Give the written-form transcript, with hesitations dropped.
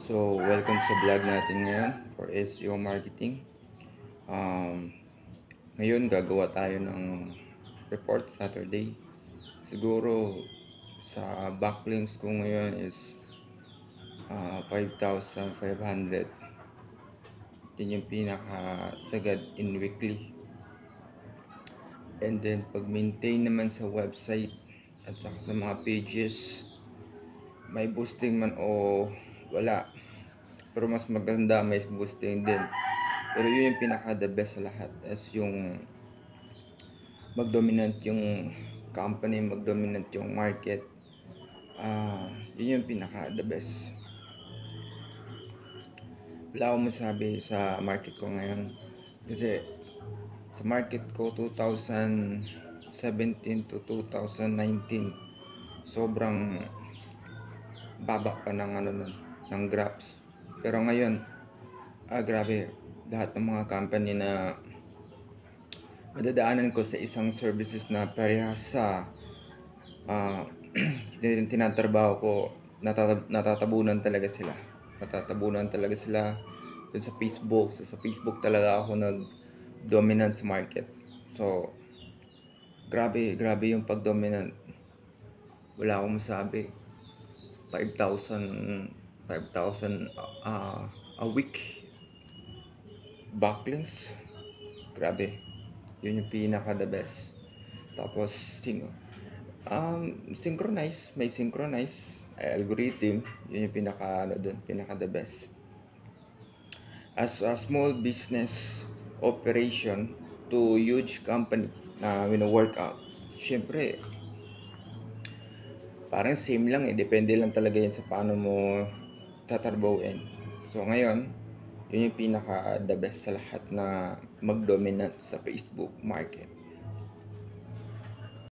So, welcome sa vlog natin ngayon for SEO marketing. Um, Ngayon, gagawa tayo ng report Saturday. Siguro, sa backlinks ko ngayon is 5,500. Yun yung pinaka-sagad in weekly. And then, pag-maintain naman sa website at saka sa mga pages, may boosting man o wala. Pero mas maganda may boosting din. Pero yun yung pinaka the best sa lahat, as yung mag-dominant yung company, mag-dominant yung market. Yun yung pinaka the best. Wala akong masabi sa market ko ngayon kasi sa market ko 2017 to 2019 sobrang baba pa ng ng graphs. Pero ngayon, grabe, lahat ng mga company na madadaanan ko sa isang services na parehas sa uh, tinatrabaho ko, natatabunan talaga sila. Natatabunan talaga sila dun sa Facebook. So, sa Facebook talaga ako nag-dominant sa market. So, grabe yung pag-dominant. Wala akong masabi. 5,000 a week backlinks. Grabe. Yun yung pinaka the best. Tapos may synchronize algorithm. Yun yung pinaka the best. As a small business operation to huge company na wino-workout, syempre parang same lang depende lang talaga yan sa paano mo tatarbahuin. So ngayon, yun yung pinaka the best sa lahat na mag-dominant sa Facebook market.